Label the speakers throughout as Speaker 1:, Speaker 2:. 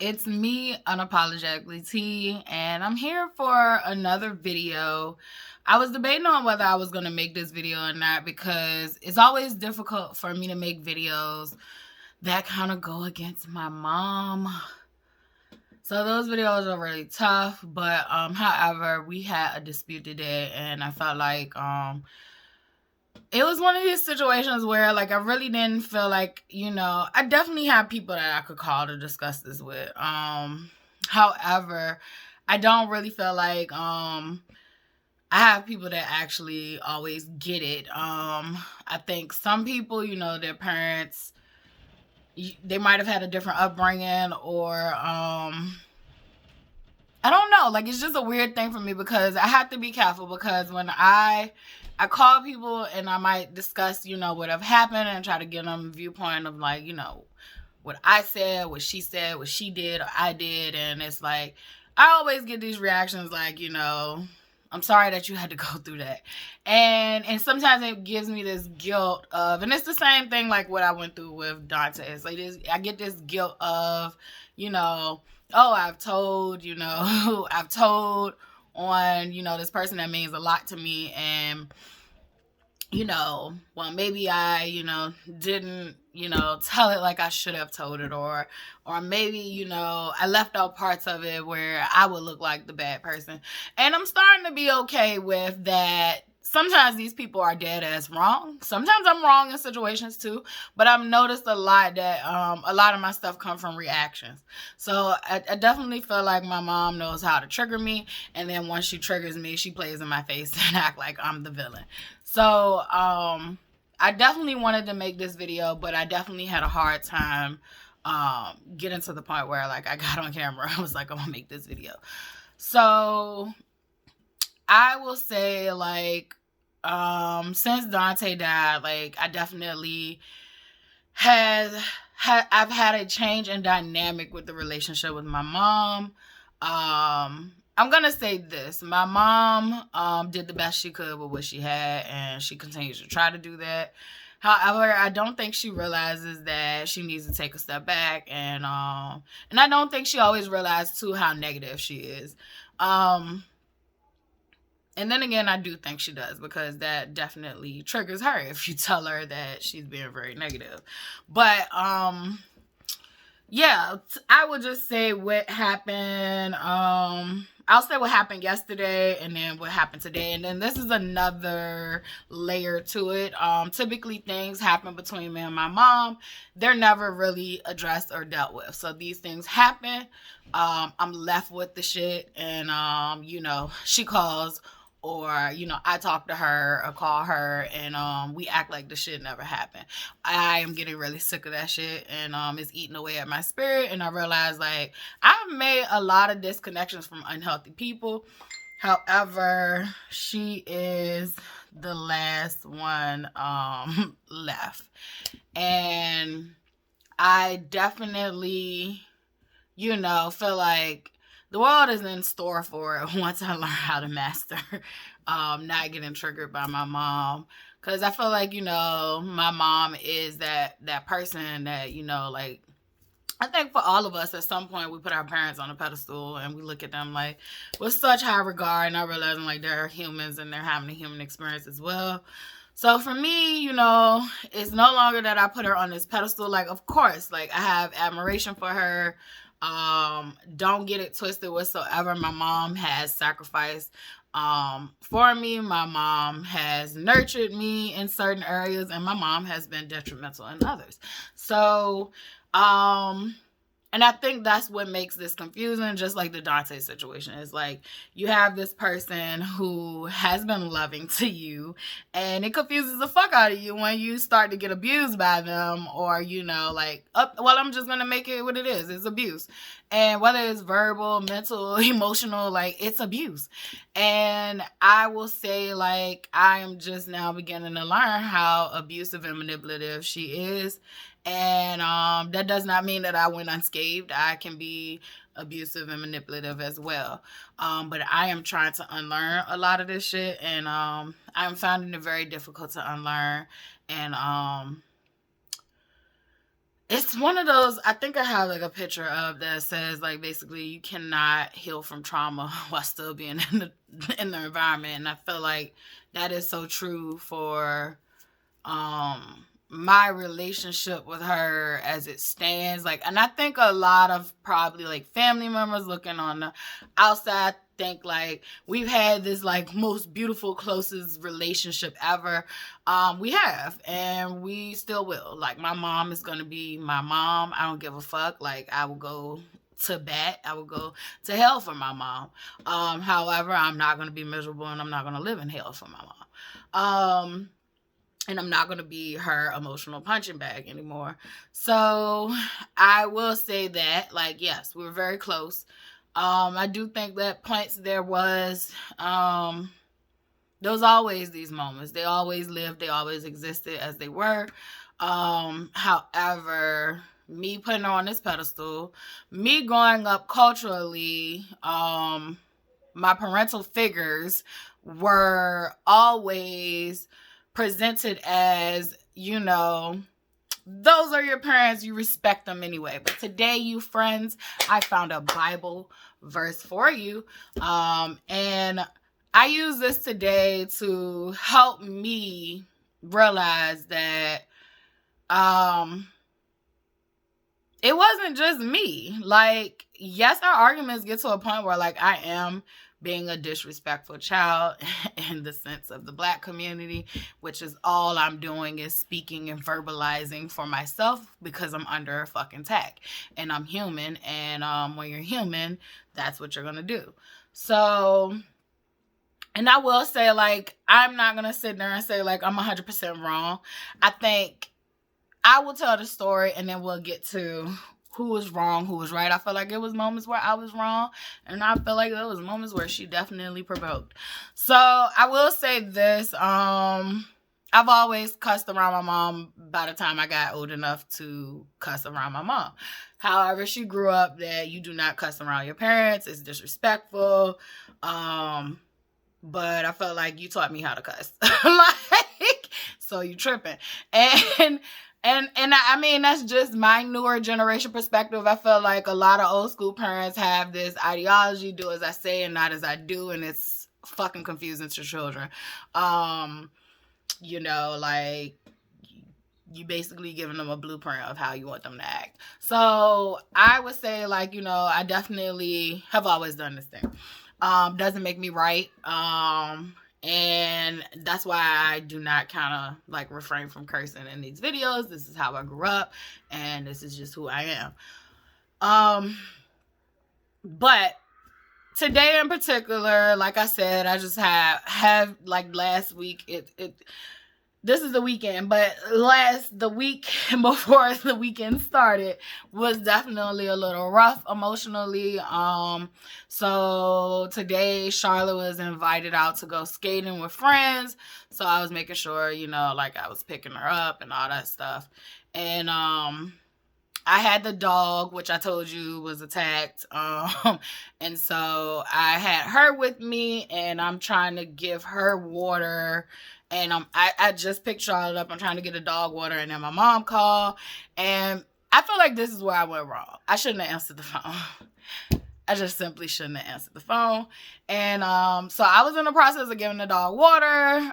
Speaker 1: It's me, Unapologetically T, and I'm here for another video. I was debating on whether I was going to make this video or not because it's always difficult for me to make videos that kind of go against my mom. So those videos are really tough, but however, we had a dispute today, and I felt like it was one of these situations where, like, I really didn't feel like, I definitely have people that I could call to discuss this with. However, I don't really feel like I have people that actually always get it. I think some people, their parents, they might have had a different upbringing, or I don't know. Like, it's just a weird thing for me because I have to be careful, because when I call people and I might discuss, what have happened, and try to get them a viewpoint of, like, what I said, what she said, what she did, or I did. And it's like, I always get these reactions like, I'm sorry that you had to go through that. And sometimes it gives me this guilt of, and it's the same thing like what I went through with Dante. It's like this, I get this guilt of, oh, I've told on, this person that means a lot to me, and well, maybe I, didn't, tell it like I should have told it, or maybe, I left out parts of it where I would look like the bad person. And I'm starting to be okay with that. Sometimes these people are dead ass wrong. Sometimes I'm wrong in situations too, but I've noticed a lot that a lot of my stuff come from reactions. So I definitely feel like my mom knows how to trigger me, and then once she triggers me, she plays in my face and act like I'm the villain. So I definitely wanted to make this video, but I definitely had a hard time getting to the point where, like, I got on camera. I was like, I'm gonna make this video. So I will say, like, since Dante died, like, I definitely I've had a change in dynamic with the relationship with my mom. I'm gonna say this: my mom did the best she could with what she had, and she continues to try to do that. However, I don't think she realizes that she needs to take a step back, and I don't think she always realized too how negative she is. And then again, I do think she does, because that definitely triggers her if you tell her that she's being very negative. But yeah, I would just say what happened. I'll say what happened yesterday, and then what happened today, and then this is another layer to it. Typically things happen between me and my mom. They're never really addressed or dealt with. So these things happen. I'm left with the shit, and she calls, or I talk to her or call her, and we act like the shit never happened. I am getting really sick of that shit, and it's eating away at my spirit. And I realize, like, I've made a lot of disconnections from unhealthy people. However, she is the last one left, and I definitely feel like the world is in store for it once I learn how to master not getting triggered by my mom. Because I feel like, my mom is that person that, like, I think for all of us, at some point, we put our parents on a pedestal and we look at them, like, with such high regard, not realizing, like, they're humans and they're having a human experience as well. So for me, it's no longer that I put her on this pedestal. Like, of course, like, I have admiration for her. Don't get it twisted whatsoever. My mom has sacrificed for me. My mom has nurtured me in certain areas, and my mom has been detrimental in others. So and I think that's what makes this confusing, just like the Dante situation. Is like, you have this person who has been loving to you, and it confuses the fuck out of you when you start to get abused by them, or, like, well, I'm just going to make it what it is. It's abuse. And whether it's verbal, mental, emotional, like, it's abuse. And I will say, like, I am just now beginning to learn how abusive and manipulative she is. And that does not mean that I went unscathed. I can be abusive and manipulative as well. But I am trying to unlearn a lot of this shit, and I'm finding it very difficult to unlearn. And it's one of those, I think I have like a picture of that says like basically you cannot heal from trauma while still being in the environment. And I feel like that is so true for my relationship with her as it stands. Like, and I think a lot of probably like family members looking on the outside think like we've had this like most beautiful, closest relationship ever. We have, and we still will. Like, my mom is gonna be my mom. I don't give a fuck. Like, I will go to bat. I will go to hell for my mom. However, I'm not gonna be miserable, and I'm not gonna live in hell for my mom. And I'm not going to be her emotional punching bag anymore. So I will say that, like, yes, we were very close. I do think that points there was always these moments. They always lived. They always existed as they were. However, me putting her on this pedestal, me growing up culturally, my parental figures were always presented as, you know, those are your parents, you respect them anyway. But today, you friends, I found a Bible verse for you. And I use this today to help me realize that it wasn't just me. Like, yes, our arguments get to a point where like I am being a disrespectful child in the sense of the Black community, which is all I'm doing is speaking and verbalizing for myself because I'm under a fucking attack and I'm human. And when you're human, that's what you're going to do. So, and I will say, like, I'm not going to sit there and say like I'm 100% wrong. I think I will tell the story and then we'll get to who was wrong, who was right. I feel like it was moments where I was wrong, and I feel like there was moments where she definitely provoked. So I will say this, I've always cussed around my mom by the time I got old enough to cuss around my mom. However, she grew up that you do not cuss around your parents. It's disrespectful. But I felt like you taught me how to cuss. Like, so you tripping. And I mean, that's just my newer generation perspective. I feel like a lot of old school parents have this ideology, do as I say and not as I do, and it's fucking confusing to children. You know, like, you basically giving them a blueprint of how you want them to act. So I would say, like, you know, I definitely have always done this thing. Doesn't make me right. And that's why I do not kind of like refrain from cursing in these videos. This is how I grew up, and this is just who I am. But today in particular, like I said, I just have like last week, this is the weekend, but the week before the weekend started was definitely a little rough emotionally. So today Charlotte was invited out to go skating with friends. So I was making sure, you know, like I was picking her up and all that stuff. And I had the dog, which I told you was attacked. And so I had her with me, and I'm trying to give her water. And I just picked Charlotte up. I'm trying to get a dog water, and then my mom called. And I feel like this is where I went wrong. I shouldn't have answered the phone. I just simply shouldn't have answered the phone. And so I was in the process of giving the dog water.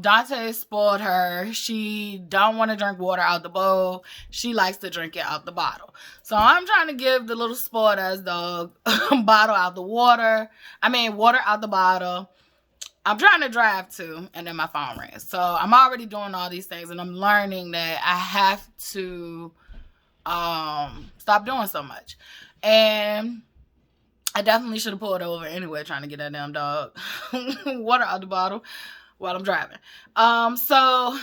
Speaker 1: Dante spoiled her. She don't want to drink water out the bowl. She likes to drink it out the bottle. So I'm trying to give the little spoiled ass dog water out the bottle. I'm trying to drive too, and then my phone rings. So I'm already doing all these things, and I'm learning that I have to stop doing so much. And I definitely should have pulled over anyway, trying to get that damn dog water out the bottle while I'm driving. So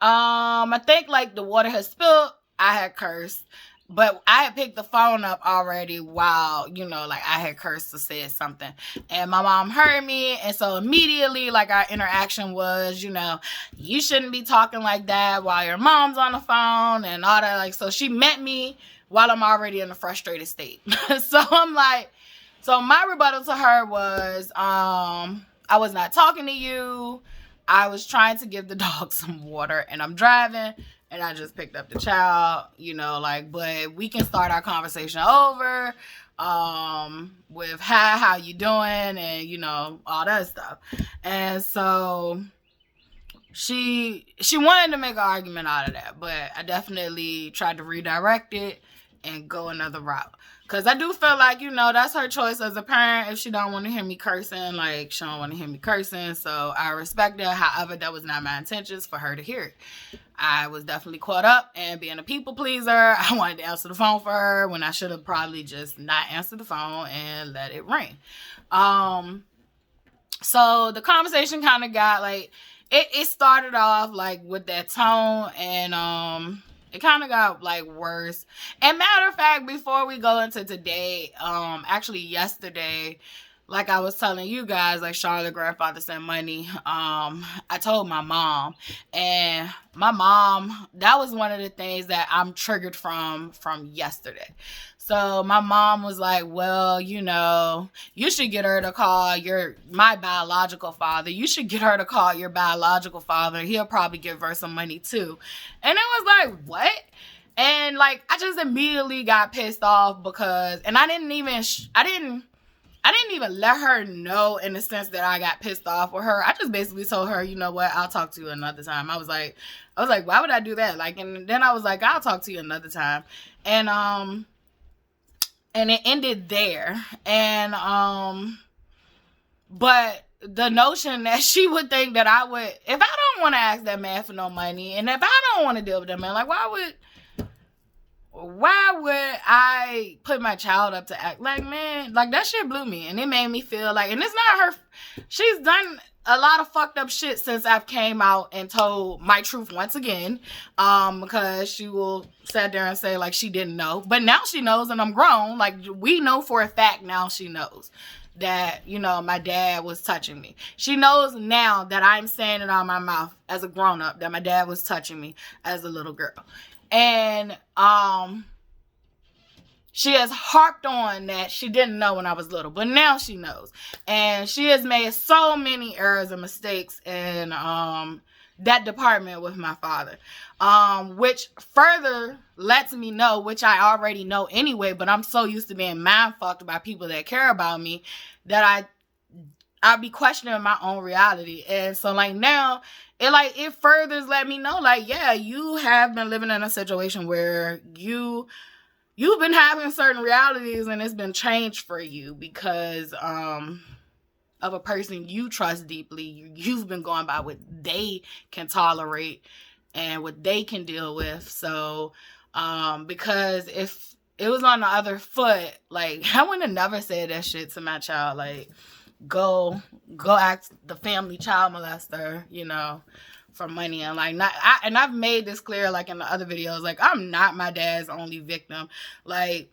Speaker 1: I think like the water had spilled. I had cursed. But I had picked the phone up already while, you know, like I had cursed or said something. And my mom heard me. And so immediately, like, our interaction was, you know, you shouldn't be talking like that while your mom's on the phone and all that. Like, so she met me while I'm already in a frustrated state. So I'm like, so my rebuttal to her was, I was not talking to you. I was trying to give the dog some water, and I'm driving. and I just picked up the child, like, but we can start our conversation over, with how you doing, and, all that stuff. And so she wanted to make an argument out of that, but I definitely tried to redirect it and go another route. Because I do feel like, that's her choice as a parent. If she don't want to hear me cursing, like, she don't want to hear me cursing. So I respect her. However, that was not my intentions for her to hear it. I was definitely caught up in being a people pleaser. I wanted to answer the phone for her when I should have probably just not answered the phone and let it ring. So the conversation kind of got, like, it started off, like, with that tone, and, it kind of got, like, worse. And matter of fact, before we go into today, actually yesterday, like I was telling you guys, like, Charlotte grandfather sent money. I told my mom, and my mom, that was one of the things that I'm triggered from yesterday. So my mom was like, well, you should get her to call my biological father. You should get her to call your biological father. He'll probably give her some money too. And it was like, what? And, like, I just immediately got pissed off because, and I didn't even let her know in the sense that I got pissed off with her. I just basically told her, you know what, I'll talk to you another time. I was like, why would I do that? Like, and then I was like, I'll talk to you another time. And it ended there. And, but the notion that she would think that I would, if I don't want to ask that man for no money, and if I don't want to deal with that man, like, why would I put my child up to act like, man, like, that shit blew me. And it made me feel like, and it's not her, she's done a lot of fucked up shit since I've came out and told my truth once again, because she will sit there and say, like, she didn't know, but now she knows, and I'm grown. Like, we know for a fact now she knows that, my dad was touching me. She knows now that I'm saying it out my mouth as a grown-up that my dad was touching me as a little girl. And she has harped on that she didn't know when I was little, but now she knows. And she has made so many errors and mistakes in that department with my father, which further lets me know, which I already know anyway, but I'm so used to being mind-fucked by people that care about me that I'll be questioning my own reality. And so, like, now it furthers let me know, like, yeah, you have been living in a situation where you've been having certain realities, and it's been changed for you because of a person you trust deeply. You've been going by what they can tolerate and what they can deal with. So because if it was on the other foot, like, I wouldn't have never said that shit to my child, like, go ask the family child molester, for money. And, like, and I've made this clear, like, in the other videos, like, I'm not my dad's only victim. Like,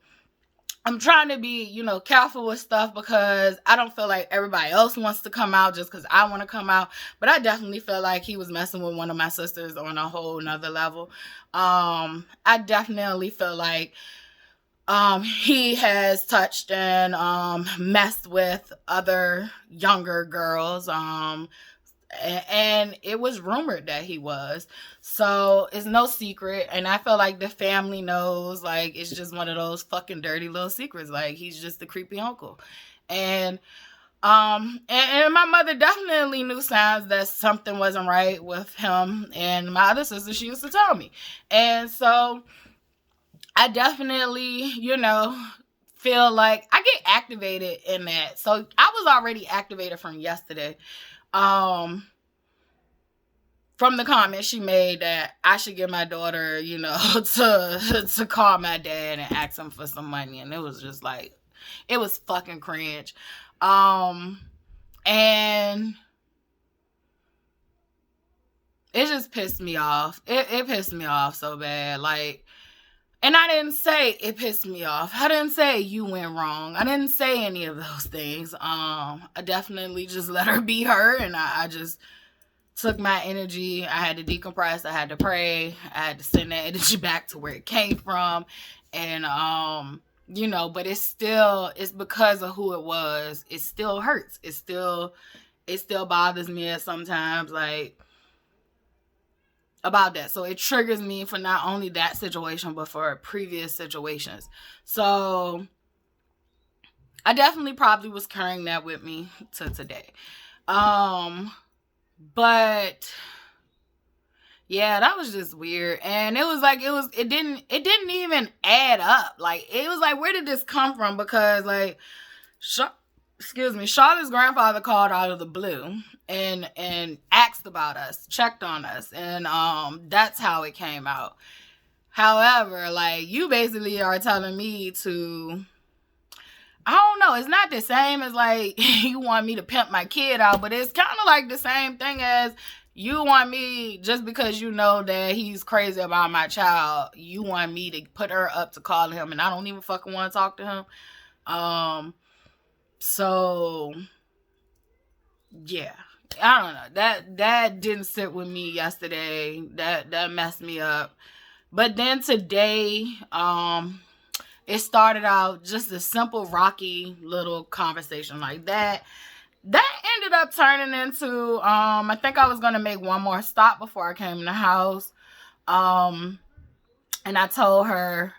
Speaker 1: I'm trying to be, careful with stuff because I don't feel like everybody else wants to come out just because I want to come out. But I definitely feel like he was messing with one of my sisters on a whole nother level. I definitely feel like he has touched and messed with other younger girls. And it was rumored that he was. So it's no secret. And I feel like the family knows. Like, it's just one of those fucking dirty little secrets. Like, he's just a creepy uncle. And my mother definitely knew signs that something wasn't right with him. And my other sister, she used to tell me. And so I definitely, feel like I get activated in that. So I was already activated from yesterday. From the comment she made that I should get my daughter, to call my dad and ask him for some money. And it was just like, it was fucking cringe. And it just pissed me off. It pissed me off so bad. Like, and I didn't say it pissed me off. I didn't say you went wrong. I didn't say any of those things. I definitely just let her be her, and I just took my energy. I had to decompress. I had to pray. I had to send that energy back to where it came from. And, but it's because of who it was. It still hurts. It still bothers me sometimes. Like, about that. So it triggers me for not only that situation, but for previous situations. So I definitely probably was carrying that with me to today. But yeah, that was just weird. And it was like, it didn't even add up. Like, it was like, where did this come from? Because like, Charlotte's grandfather called out of the blue and asked about us, checked on us, and that's how it came out. However, like, you basically are telling me to, I don't know, it's not the same as like you want me to pimp my kid out, but it's kind of like the same thing as you want me, just because you know that he's crazy about my child, you want me to put her up to calling him, and I don't even fucking want to talk to him. So yeah, I don't know. That didn't sit with me yesterday. That messed me up. But then today, it started out just a simple rocky little conversation like that. That ended up turning into, I think I was going to make one more stop before I came in the house. And I told her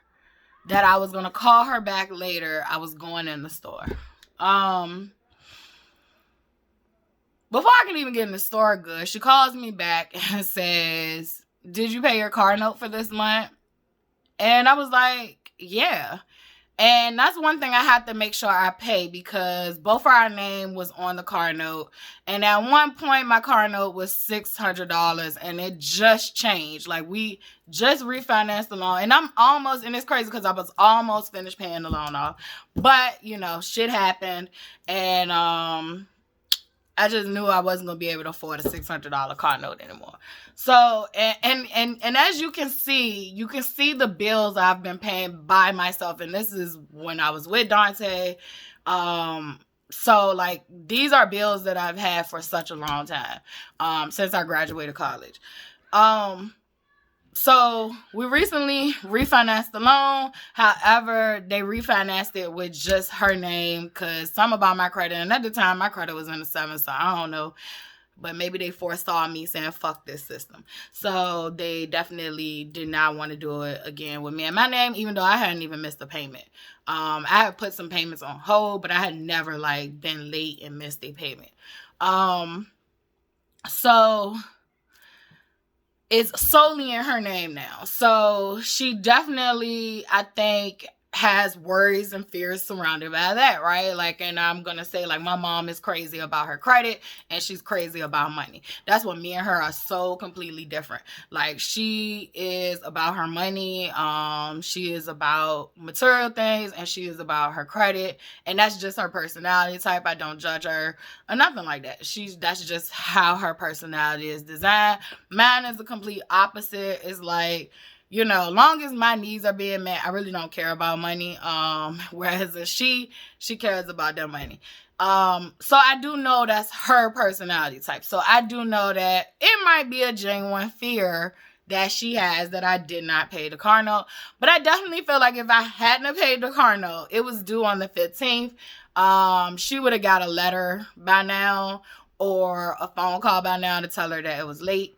Speaker 1: that I was going to call her back later. I was going in the store. Before I can even get in the store good, she calls me back and says, "Did you pay your car note for this month?" And I was like, yeah. And that's one thing I had to make sure I pay, because both of our name was on the car note. And at one point, my car note was $600, and it just changed. Like, we just refinanced the loan. And and it's crazy because I was almost finished paying the loan off. But, you know, shit happened. And I just knew I wasn't going to be able to afford a $600 car note anymore. So, and as you can see the bills I've been paying by myself. And this is when I was with Dante. So, like, these are bills that I've had for such a long time, since I graduated college. So we recently refinanced the loan. However, they refinanced it with just her name, because something about my credit. And at the time, my credit was in the 7, so I don't know. But maybe they foresaw me saying, fuck this system. So they definitely did not want to do it again with me and my name, even though I hadn't even missed a payment. I had put some payments on hold, but I had never, like, been late and missed a payment. So it's solely in her name now. So she definitely, I think, has worries and fears surrounded by that, right? Like, and I'm going to say, like, my mom is crazy about her credit and she's crazy about money. That's what me and her are so completely different. Like, she is about her money. She is about material things, and she is about her credit. And that's just her personality type. I don't judge her or nothing like that. That's just how her personality is designed. Mine is the complete opposite. It's like, you know, long as my needs are being met, I really don't care about money. Whereas she cares about their money. So I do know that's her personality type. So I do know that it might be a genuine fear that she has that I did not pay the car note. But I definitely feel like if I hadn't paid the car note, it was due on the 15th. She would have got a letter by now or a phone call by now to tell her that it was late.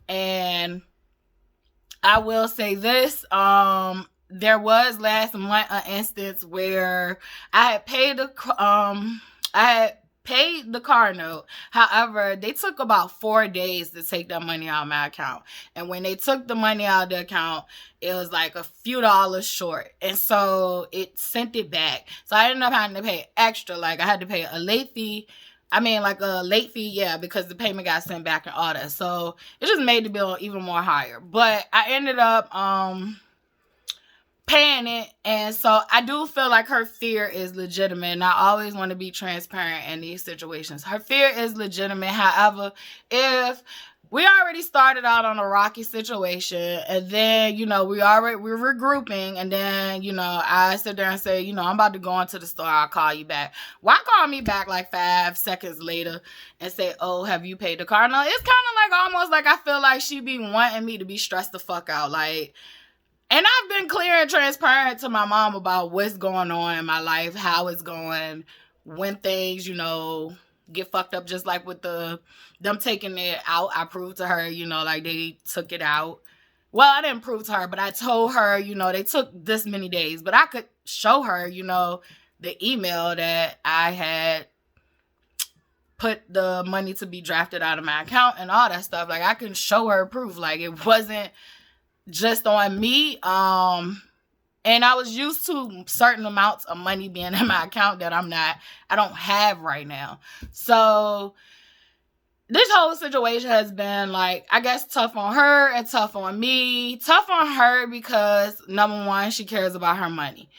Speaker 1: And I will say this, there was last month an instance where I had paid the car note. However, they took about 4 days to take that money out of my account. And when they took the money out of the account, it was like a few dollars short. And so it sent it back. So I ended up having to pay extra. Like, I had to pay a late fee. Yeah, because the payment got sent back and all that. So it just made the bill even more higher. But I ended up paying it. And so I do feel like her fear is legitimate. And I always want to be transparent in these situations. Her fear is legitimate. However, if we already started out on a rocky situation, and then, you know, we're regrouping, and then, you know, I sit there and say, you know, I'm about to go into the store, I'll call you back. Why call me back like 5 seconds later and say, oh, have you paid the car note? It's kind of like, almost like I feel like she be wanting me to be stressed the fuck out. Like, and I've been clear and transparent to my mom about what's going on in my life, how it's going, when things, you know, get fucked up, just like with them taking it out. I proved to her, like they took it out. Well, I didn't prove to her, but I told her, they took this many days. But I could show her, the email that I had put the money to be drafted out of my account and all that stuff. Like, I can show her proof. Like, it wasn't just on me. And I was used to certain amounts of money being in my account that I don't have right now. So this whole situation has been, like, I guess tough on her and tough on me. Tough on her because, number one, she cares about her money.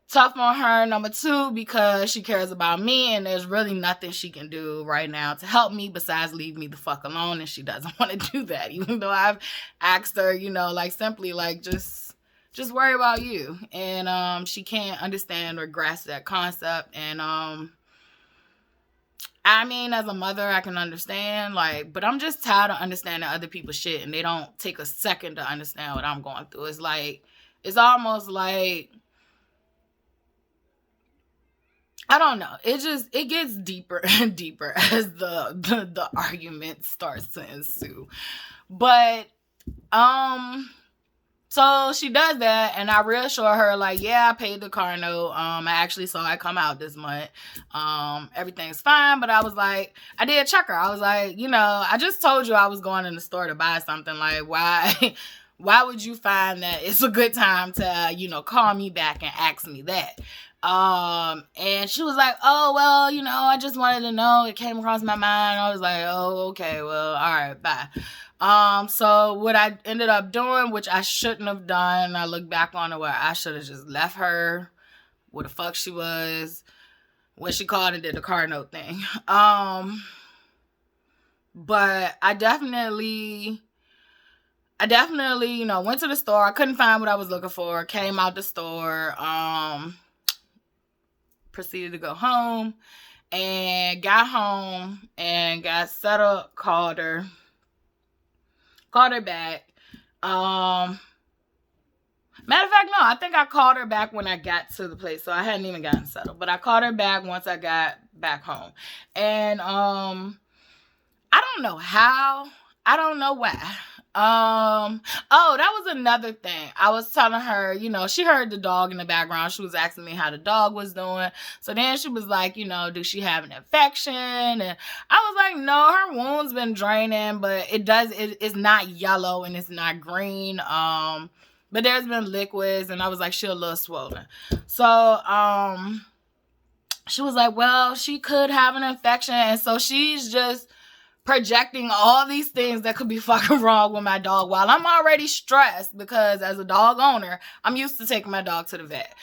Speaker 1: Tough on her, number two, because she cares about me, and there's really nothing she can do right now to help me besides leave me the fuck alone, and she doesn't want to do that, even though I've asked her, like, simply, like, just worry about you. And she can't understand or grasp that concept. And I mean, as a mother, I can understand, like, but I'm just tired of understanding other people's shit, and they don't take a second to understand what I'm going through. It's like, it's almost like, I don't know. It gets deeper and deeper as the argument starts to ensue. But so she does that, and I reassure her, like, yeah, I paid the car note. I actually saw it come out this month. Everything's fine, but I was like, I did check her. I was like, I just told you I was going in the store to buy something. Like, why would you find that it's a good time to, call me back and ask me that? And she was like, oh, well, I just wanted to know. It came across my mind. I was like, oh, okay, well, all right, bye. So what I ended up doing, which I shouldn't have done, I look back on it where I should have just left her where the fuck she was when she called and did the car note thing. But I definitely, went to the store. I couldn't find what I was looking for. Came out the store, proceeded to go home, and got home and got settled, called her back. Matter of fact, no, I think I called her back when I got to the place, so I hadn't even gotten settled, but I called her back once I got back home. And I don't know how, I don't know why. Oh, that was another thing. I was telling her, she heard the dog in the background. She was asking me how the dog was doing. So then she was like, do she have an infection? And I was like, no, her wound's been draining, but it's not yellow and it's not green. But there's been liquids, and I was like, she's a little swollen. So, she was like, well, she could have an infection. And so she's just projecting all these things that could be fucking wrong with my dog, while I'm already stressed because as a dog owner, I'm used to taking my dog to the vet.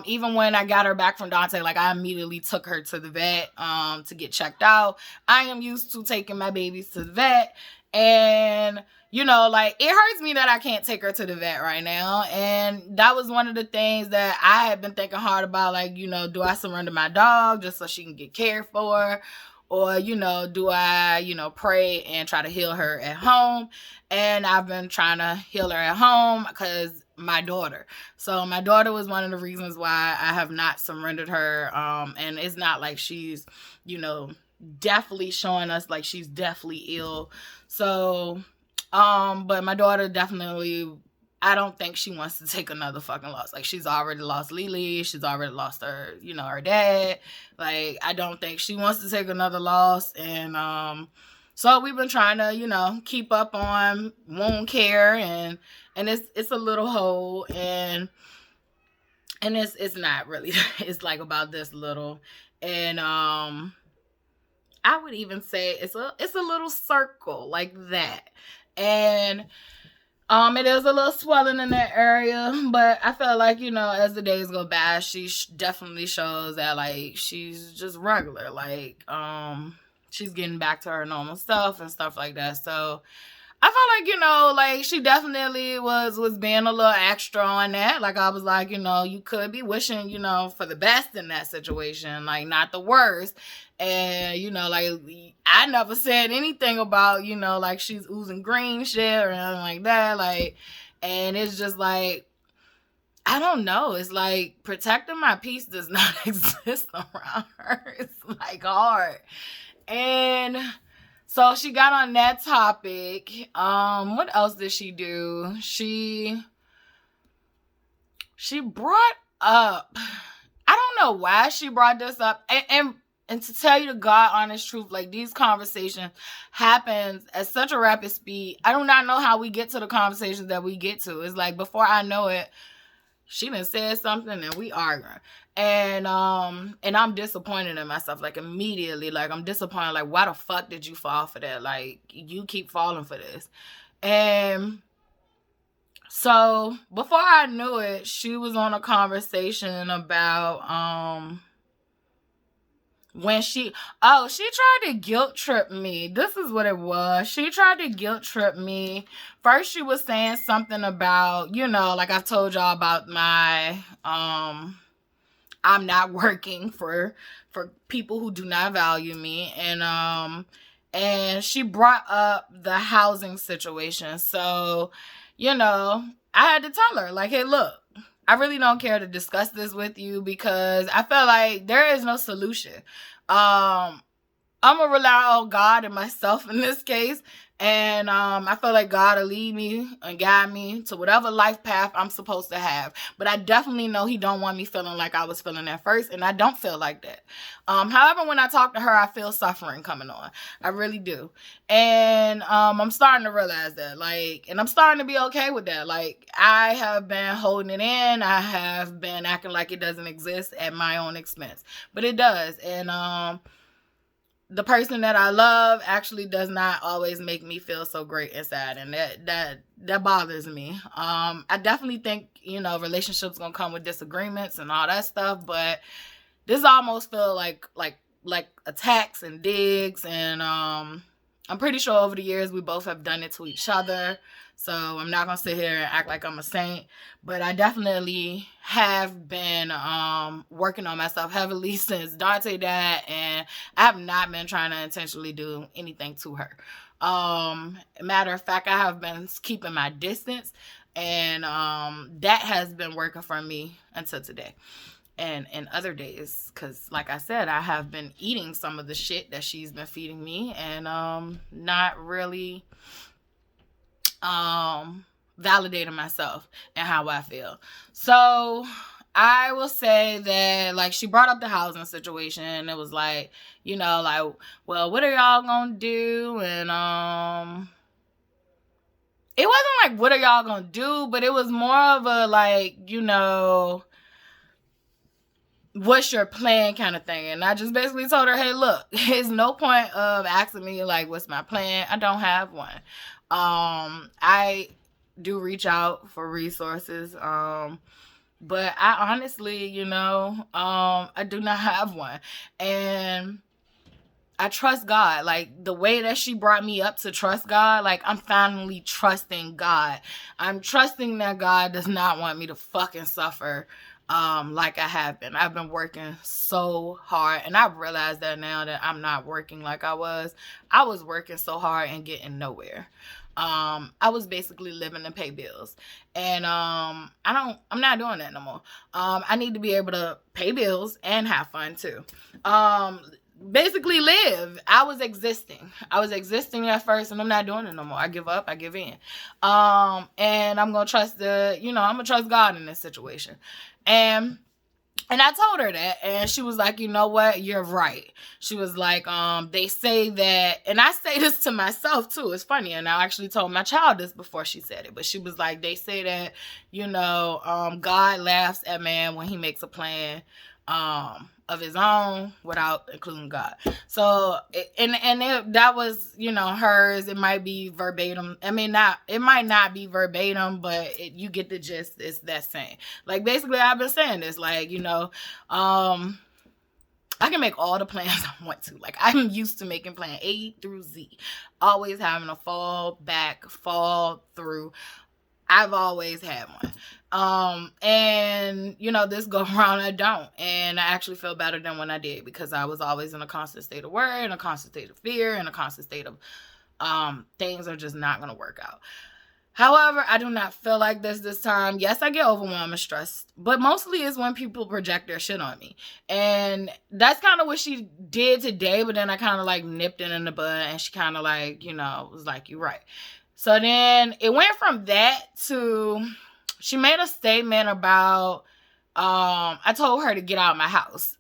Speaker 1: Even when I got her back from Dante, like, I immediately took her to the vet to get checked out. I am used to taking my babies to the vet, and like, it hurts me that I can't take her to the vet right now. And that was one of the things that I had been thinking hard about, like, do I surrender my dog just so she can get cared for? Or, do I, pray and try to heal her at home? And I've been trying to heal her at home because my daughter. So my daughter was one of the reasons why I have not surrendered her. And it's not like she's, definitely showing us like she's definitely ill. So, but my daughter definitely, I don't think she wants to take another fucking loss. Like, she's already lost Lily. She's already lost her, her dad. Like, I don't think she wants to take another loss. And so we've been trying to, keep up on wound care, and it's a little hole, and it's not really, it's like about this little. And I would even say it's a little circle like that. And it is a little swelling in that area, but I feel like, as the days go by, she definitely shows that, like, she's just regular. Like, she's getting back to her normal stuff and stuff like that. So I felt like, like, she definitely was being a little extra on that. Like, I was like, you could be wishing, for the best in that situation, like, not the worst. And, like, I never said anything about, like, she's oozing green shit or anything like that. Like, and it's just like, I don't know. It's like protecting my peace does not exist around her. It's like hard. And so she got on that topic. What else did she do? She brought up, I don't know why she brought this up. And to tell you the God honest truth, like, these conversations happens at such a rapid speed. I do not know how we get to the conversations that we get to. It's like, before I know it, she done said something and we arguing. And I'm disappointed in myself, like, immediately. Like, I'm disappointed. Like, why the fuck did you fall for that? Like, you keep falling for this. And so before I knew it, she was on a conversation about when she tried to guilt trip me. This is what it was. She tried to guilt trip me. First, she was saying something about, like I told y'all about my I'm not working for people who do not value me. And she brought up the housing situation. So, I had to tell her, like, hey, look, I really don't care to discuss this with you because I feel like there is no solution. I'm going to rely on God and myself in this case. And I feel like God will lead me and guide me to whatever life path I'm supposed to have. But I definitely know he don't want me feeling like I was feeling at first. And I don't feel like that. However, when I talk to her, I feel suffering coming on. I really do. And I'm starting to realize that. Like, and I'm starting to be okay with that. Like, I have been holding it in. I have been acting like it doesn't exist at my own expense. But it does. And the person that I love actually does not always make me feel so great inside, and that bothers me. I definitely think, relationships gonna come with disagreements and all that stuff, but this almost feel like attacks and digs, and I'm pretty sure over the years we both have done it to each other. So I'm not going to sit here and act like I'm a saint, but I definitely have been working on myself heavily since Dante died, and I have not been trying to intentionally do anything to her. Matter of fact, I have been keeping my distance, and that has been working for me until today. And other days, because like I said, I have been eating some of the shit that she's been feeding me, and not really validating myself and how I feel. So I will say that, like, she brought up the housing situation. It was like, like, well, what are y'all gonna do? And it wasn't like, what are y'all gonna do? But it was more of a, like, what's your plan kind of thing. And I just basically told her, hey, look, there's no point of asking me, like, what's my plan? I don't have one. I do reach out for resources, but I honestly, I do not have one. And I trust God. Like, the way that she brought me up to trust God, like, I'm finally trusting God. I'm trusting that God does not want me to fucking suffer like I have been. I've been working so hard, and I've realized that now that I'm not working like I was. I was working so hard and getting nowhere. I was basically living to pay bills, and I'm not doing that no more. I need to be able to pay bills and have fun too. Basically live. I was existing at first, and I'm not doing it no more. I give up. I give in. And I'm gonna trust I'm gonna trust God in this situation. And I told her that, and she was like, you know what? You're right. She was like, they say that, and I say this to myself too. It's funny, and I actually told my child this before she said it, but she was like, they say that, God laughs at man when he makes a plan of his own without including God. So, that was, hers. It might be verbatim. I mean, it might not be verbatim, but you get the gist. It's that same. Like, basically, I've been saying this, like, I can make all the plans I want to. Like, I'm used to making plan A through Z. Always having a fall through. I've always had one. And, this go around, I don't. And I actually feel better than when I did, because I was always in a constant state of worry, and a constant state of fear, and a constant state of things are just not going to work out. However, I do not feel like this time. Yes, I get overwhelmed and stressed, but mostly it's when people project their shit on me. And that's kind of what she did today, but then I kind of like nipped it in the bud, and she kind of like, was like, you're right. So then it went from that to, she made a statement about, I told her to get out of my house.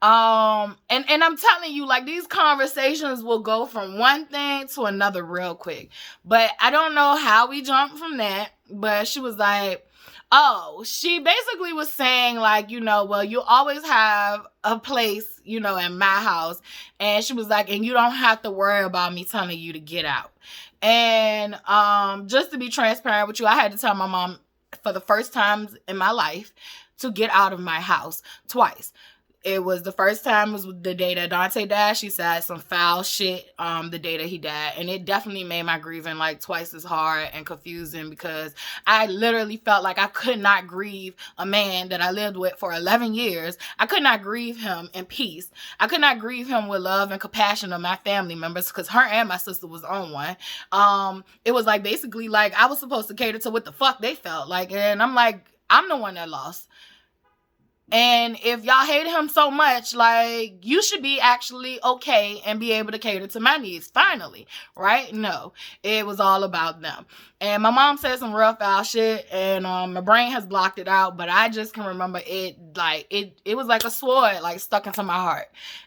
Speaker 1: And I'm telling you, like, these conversations will go from one thing to another real quick. But I don't know how we jumped from that. But she was like, oh, she basically was saying, like, well, you always have a place, in my house. And she was like, and you don't have to worry about me telling you to get out. And just to be transparent with you, I had to tell my mom for the first time in my life to get out of my house twice. It was the first time was the day that Dante died. She said some foul shit the day that he died. And it definitely made my grieving like twice as hard and confusing, because I literally felt like I could not grieve a man that I lived with for 11 years. I could not grieve him in peace. I could not grieve him with love and compassion of my family members, because her and my sister was on one. It was like basically like I was supposed to cater to what the fuck they felt like. And I'm like, I'm the one that lost. And if y'all hate him so much, like, you should be actually okay and be able to cater to my needs finally, right? No, it was all about them. And my mom said some real foul shit, and my brain has blocked it out, but I just can remember it like it was like a sword like stuck into my heart.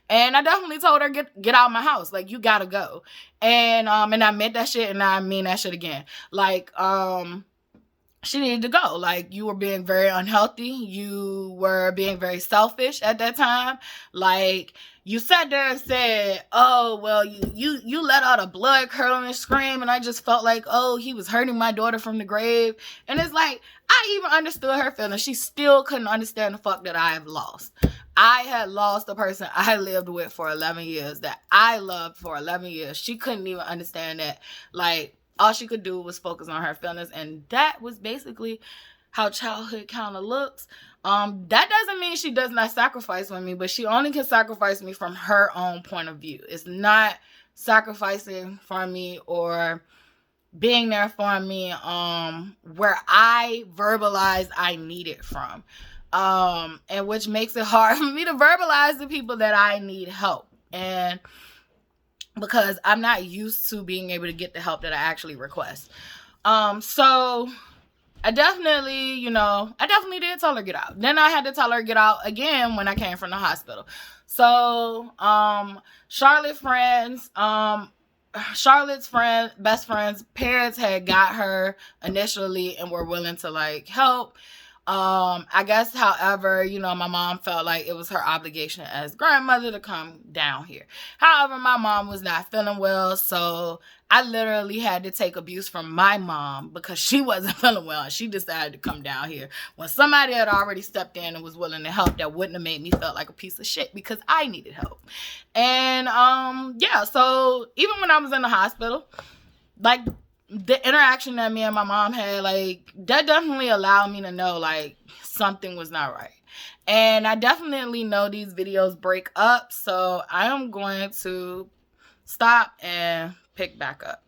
Speaker 1: And I definitely told her, get out of my house, like, you gotta go. And I meant that shit, and I mean that shit again. Like, she needed to go. Like, you were being very unhealthy. You were being very selfish at that time. Like, you sat there and said, oh, well, you let out a blood curdling scream, and I just felt like, oh, he was hurting my daughter from the grave. And it's like, I even understood her feelings. She still couldn't understand the fuck that I have lost. I had lost the person I lived with for 11 years, that I loved for 11 years. She couldn't even understand that. Like, all she could do was focus on her feelings, and that was basically how childhood kind of looks. That doesn't mean she does not sacrifice with me, but she only can sacrifice me from her own point of view. It's not sacrificing for me or being there for me where I verbalize I need it from. And which makes it hard for me to verbalize to people that I need help. And because I'm not used to being able to get the help that I actually request. So I definitely did tell her get out. Then I had to tell her get out again when I came from the hospital. So Charlotte's best friend's parents had got her initially and were willing to like help. I guess, however, my mom felt like it was her obligation as grandmother to come down here. However, my mom was not feeling well, so I literally had to take abuse from my mom because she wasn't feeling well, and she decided to come down here when somebody had already stepped in and was willing to help that wouldn't have made me feel like a piece of shit because I needed help. And so even when I was in the hospital, like, the interaction that me and my mom had, like, that definitely allowed me to know, like, something was not right. And I definitely know these videos break up, so I am going to stop and pick back up.